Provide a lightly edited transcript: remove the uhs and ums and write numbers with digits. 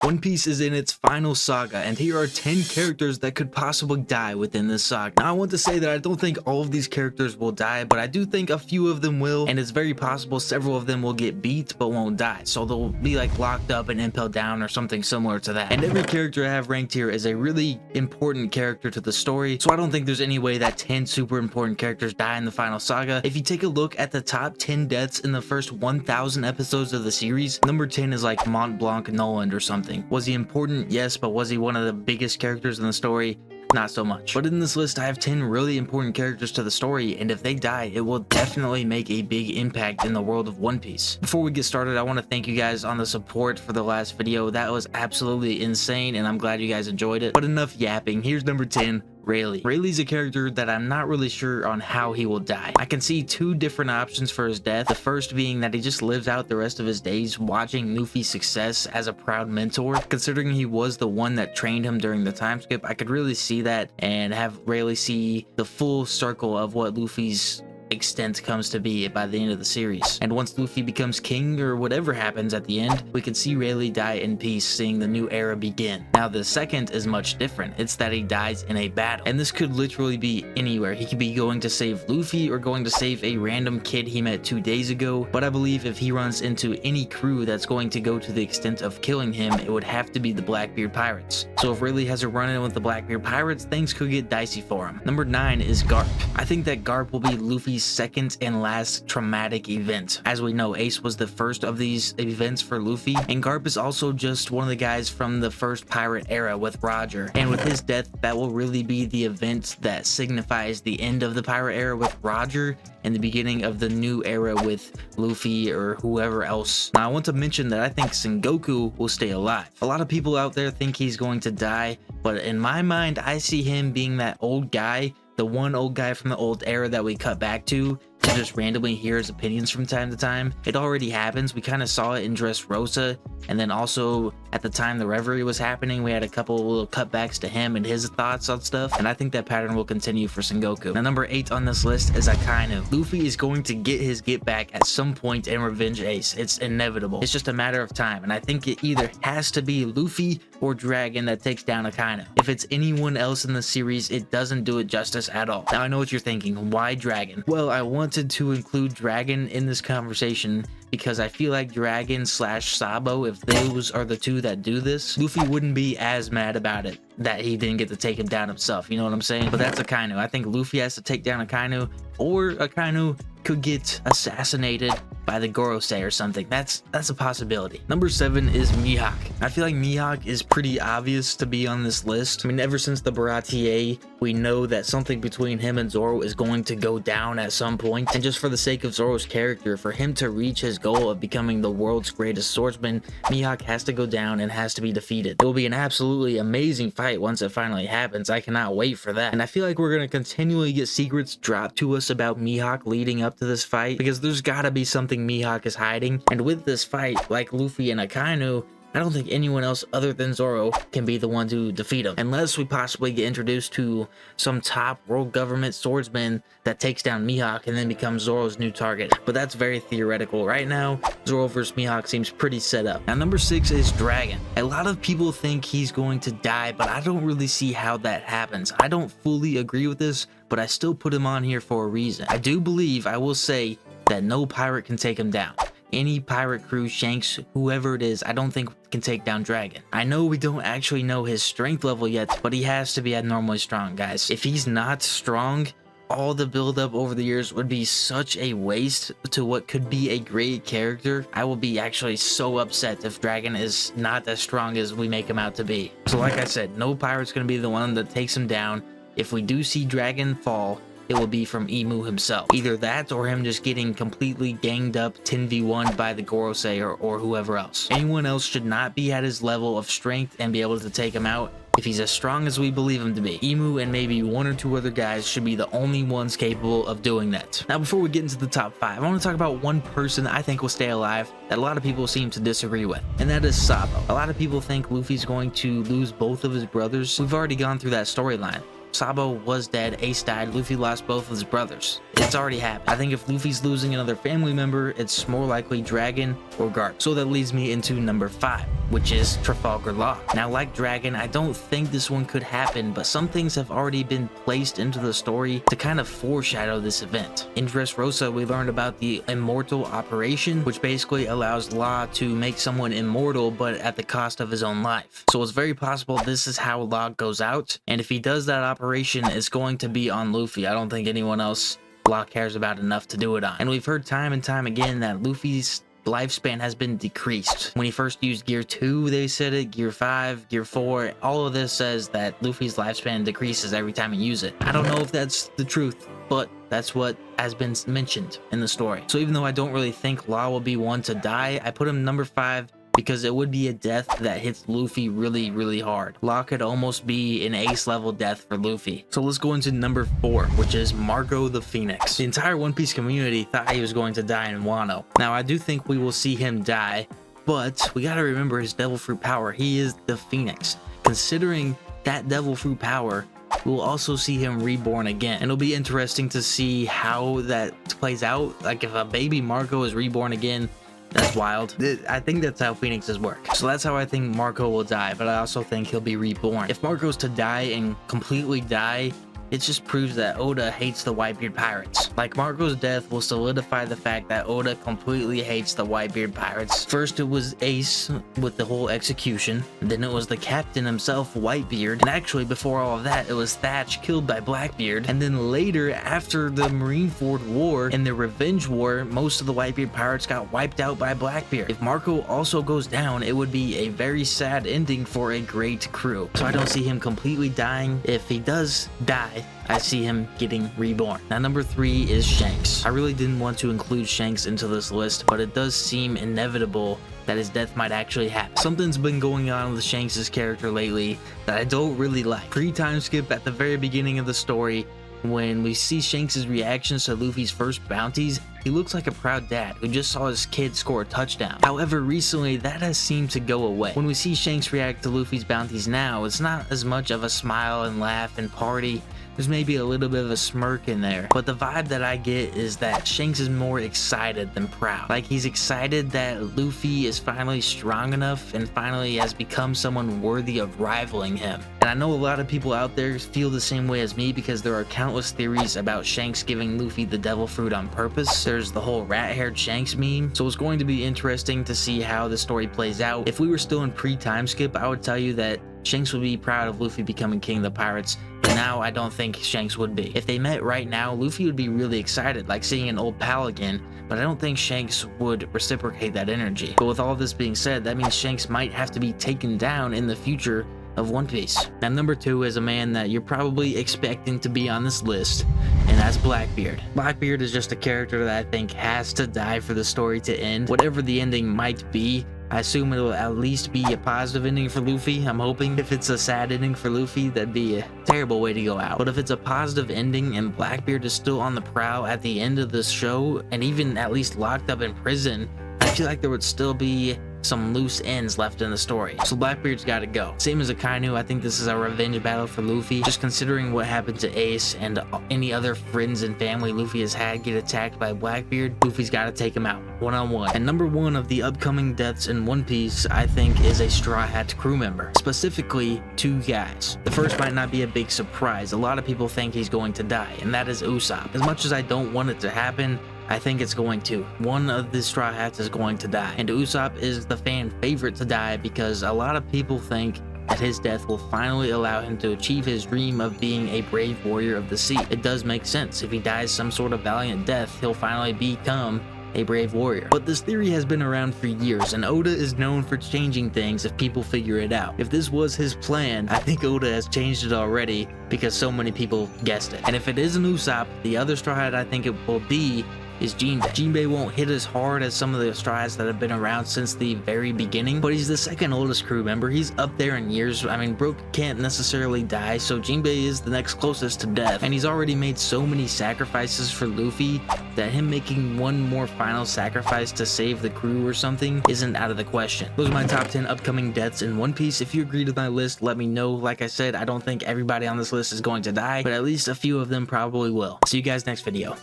One Piece is in its final saga, and here are 10 characters that could possibly die within this saga. Now, I want to say that I don't think all of these characters will die, but I do think a few of them will, and it's very possible several of them will get beat but won't die. So they'll be like locked up and impaled down or something similar to that. And every character I have ranked here is a really important character to the story, so I don't think there's any way that 10 super important characters die in the final saga. If you take a look at the top 10 deaths in the first 1,000 episodes of the series, number 10 is like Mont Blanc Noland or something. Was he important? Yes, but was he one of the biggest characters in the story? Not so much. But in this list, I have 10 really important characters to the story, and if they die, it will definitely make a big impact in the world of One Piece. Before we get started, I want to thank you guys on the support for the last video. That was absolutely insane, and I'm glad you guys enjoyed it. But enough yapping. Here's number 10. Rayleigh. Rayleigh's a character that I'm not really sure on how he will die. I can see two different options for his death. The first being that he just lives out the rest of his days watching Luffy's success as a proud mentor. Considering he was the one that trained him during the time skip, I could really see that and have Rayleigh see the full circle of what Luffy's extent comes to be by the end of the series. And once Luffy becomes king or whatever happens at the end, we can see Rayleigh die in peace, seeing the new era begin. Now the second is much different. It's that he dies in a battle, and this could literally be anywhere. He could be going to save Luffy or going to save a random kid he met 2 days ago, but I believe if he runs into any crew that's going to go to the extent of killing him, it would have to be the Blackbeard Pirates. So if Rayleigh has a run-in with the Blackbeard Pirates, things could get dicey for him. Number 9 is Garp. I think that Garp will be Luffy's second and last traumatic event. As we know, Ace was the first of these events for Luffy, and Garp is also just one of the guys from the first pirate era with Roger. And with his death, that will really be the event that signifies the end of the pirate era with Roger and the beginning of the new era with Luffy or whoever else. Now, I want to mention that I think Sengoku will stay alive. A lot of people out there think he's going to die, but in my mind, I see him being that old guy, the one old guy from the old era that we cut back to just randomly hear his opinions from time to time. It already happens. We kind of saw it in Dressrosa, and then also at the time the Reverie was happening, we had a couple little cutbacks to him and his thoughts on stuff, and I think that pattern will continue for Sengoku. Now, number 8 on this list is Akainu. Luffy is going to get his get back at some point and revenge Ace. It's inevitable. It's just a matter of time, and I think it either has to be Luffy or Dragon that takes down Akainu. If it's anyone else in the series, it doesn't do it justice at all. Now, I know what you're thinking. Why Dragon? Well, I wanted to include Dragon in this conversation because I feel like Dragon / Sabo, if those are the two that do this, Luffy wouldn't be as mad about it that he didn't get to take him down himself, you know what I'm saying? But that's Akainu. I think Luffy has to take down Akainu, or Akainu could get assassinated by the Gorosei or something. That's a possibility. Number 7 is Mihawk. I feel like Mihawk is pretty obvious to be on this list. I mean, ever since the Baratie, we know that something between him and Zoro is going to go down at some point. And just for the sake of Zoro's character, for him to reach his goal of becoming the world's greatest swordsman, Mihawk has to go down and has to be defeated. It will be an absolutely amazing fight once it finally happens. I cannot wait for that. And I feel like we're going to continually get secrets dropped to us about Mihawk leading up to this fight, because there's got to be something Mihawk is hiding. And with this fight, like Luffy and Akainu, I don't think anyone else other than Zoro can be the one to defeat him, unless we possibly get introduced to some top world government swordsman that takes down Mihawk and then becomes Zoro's new target. But that's very theoretical. Right now, Zoro vs. Mihawk seems pretty set up. Now, number 6 is Dragon. A lot of people think he's going to die, but I don't really see how that happens. I don't fully agree with this, but I still put him on here for a reason. I do believe, I will say, that no pirate can take him down. Any pirate crew, Shanks, whoever it is, I don't think can take down Dragon. I know we don't actually know his strength level yet, but he has to be abnormally strong, guys. If he's not strong, all the build-up over the years would be such a waste to what could be a great character. I will be actually so upset if Dragon is not as strong as we make him out to be. So like I said, no pirate's gonna be the one that takes him down. If we do see Dragon fall, it will be from Imu himself. Either that or him just getting completely ganged up 10v1 by the Gorosei or whoever else. Anyone else should not be at his level of strength and be able to take him out if he's as strong as we believe him to be. Imu and maybe 1 or 2 other guys should be the only ones capable of doing that. Now, before we get into the top 5, I want to talk about one person I think will stay alive that a lot of people seem to disagree with, and that is Sabo. A lot of people think Luffy's going to lose both of his brothers. We've already gone through that storyline. Sabo was dead, Ace died, Luffy lost both of his brothers. It's already happened. I think if Luffy's losing another family member, it's more likely Dragon or Garp. So that leads me into number 5, which is Trafalgar Law. Now, like Dragon, I don't think this one could happen, but some things have already been placed into the story to kind of foreshadow this event. In Dressrosa, we learned about the Immortal Operation, which basically allows Law to make someone immortal, but at the cost of his own life. So it's very possible this is how Law goes out, and if he does that operation, it's going to be on Luffy. I don't think anyone else Law cares about enough to do it on. And we've heard time and time again that Luffy's lifespan has been decreased. When he first used Gear 2, they said it, Gear 5, Gear 4, all of this says that Luffy's lifespan decreases every time he uses it. I don't know if that's the truth, but that's what has been mentioned in the story. So even though I don't really think Law will be one to die, I put him number 5 because it would be a death that hits Luffy really, really hard. Law could almost be an ace level death for Luffy. So let's go into number 4, which is Marco the Phoenix. The entire One Piece community thought he was going to die in Wano. Now, I do think we will see him die, but we gotta remember his devil fruit power. He is the Phoenix. Considering that devil fruit power, we'll also see him reborn again. And it'll be interesting to see how that plays out. Like if a baby Marco is reborn again, that's wild. I think that's how Phoenixes work. So that's how I think Marco will die, but I also think he'll be reborn. If Marco's to die and completely die, it just proves that Oda hates the Whitebeard pirates. Like, Marco's death will solidify the fact that Oda completely hates the Whitebeard pirates. First it was Ace with the whole execution, then it was the captain himself, Whitebeard, and actually before all of that it was Thatch killed by Blackbeard, and then later after the Marineford War and the Revenge War, most of the Whitebeard pirates got wiped out by Blackbeard. If Marco also goes down, it would be a very sad ending for a great crew. So I don't see him completely dying. If he does die, I see him getting reborn. Now, number 3 is Shanks. I really didn't want to include Shanks into this list, but it does seem inevitable that his death might actually happen. Something's been going on with Shanks' character lately that I don't really like. Pre-time skip at the very beginning of the story, when we see Shanks' reactions to Luffy's first bounties, he looks like a proud dad who just saw his kid score a touchdown. However, recently that has seemed to go away. When we see Shanks react to Luffy's bounties now, it's not as much of a smile and laugh and party. There's maybe a little bit of a smirk in there, but the vibe that I get is that Shanks is more excited than proud. Like, he's excited that Luffy is finally strong enough and finally has become someone worthy of rivaling him. And I know a lot of people out there feel the same way as me because there are countless theories about Shanks giving Luffy the devil fruit on purpose. There's the whole rat-haired Shanks meme. So it's going to be interesting to see how the story plays out. If we were still in pre-time skip, I would tell you that Shanks would be proud of Luffy becoming king of the pirates, but now I don't think Shanks would be. If they met right now, Luffy would be really excited, like seeing an old pal again, but I don't think Shanks would reciprocate that energy. But with all this being said, that means Shanks might have to be taken down in the future of One Piece. Now, number 2 is a man that you're probably expecting to be on this list, and that's Blackbeard. Blackbeard is just a character that I think has to die for the story to end. Whatever the ending might be, I assume it'll at least be a positive ending for Luffy. I'm hoping. If it's a sad ending for Luffy, that'd be a terrible way to go out. But if it's a positive ending and Blackbeard is still on the prowl at the end of the show, and even at least locked up in prison, I feel like there would still be some loose ends left in the story. So Blackbeard's got to go. Same as Akainu, I think this is a revenge battle for Luffy. Just considering what happened to Ace and any other friends and family Luffy has had get attacked by Blackbeard, Luffy's got to take him out one-on-one. And number 1 of the upcoming deaths in One Piece, I think, is a Straw Hat crew member. Specifically, 2 guys. The first might not be a big surprise. A lot of people think he's going to die, and that is Usopp. As much as I don't want it to happen, I think it's going to. One of the Straw Hats is going to die. And Usopp is the fan favorite to die because a lot of people think that his death will finally allow him to achieve his dream of being a brave warrior of the sea. It does make sense. If he dies some sort of valiant death, he'll finally become a brave warrior. But this theory has been around for years, and Oda is known for changing things if people figure it out. If this was his plan, I think Oda has changed it already because so many people guessed it. And if it isn't Usopp, the other Straw Hat I think it will be is Jinbei. Jinbei won't hit as hard as some of the Straw Hats that have been around since the very beginning, but he's the second oldest crew member. He's up there in years. I mean, Brook can't necessarily die, so Jinbei is the next closest to death, and he's already made so many sacrifices for Luffy that him making one more final sacrifice to save the crew or something isn't out of the question. Those are my top 10 upcoming deaths in One Piece. If you agreed with my list, let me know. Like I said, I don't think everybody on this list is going to die, but at least a few of them probably will. See you guys next video.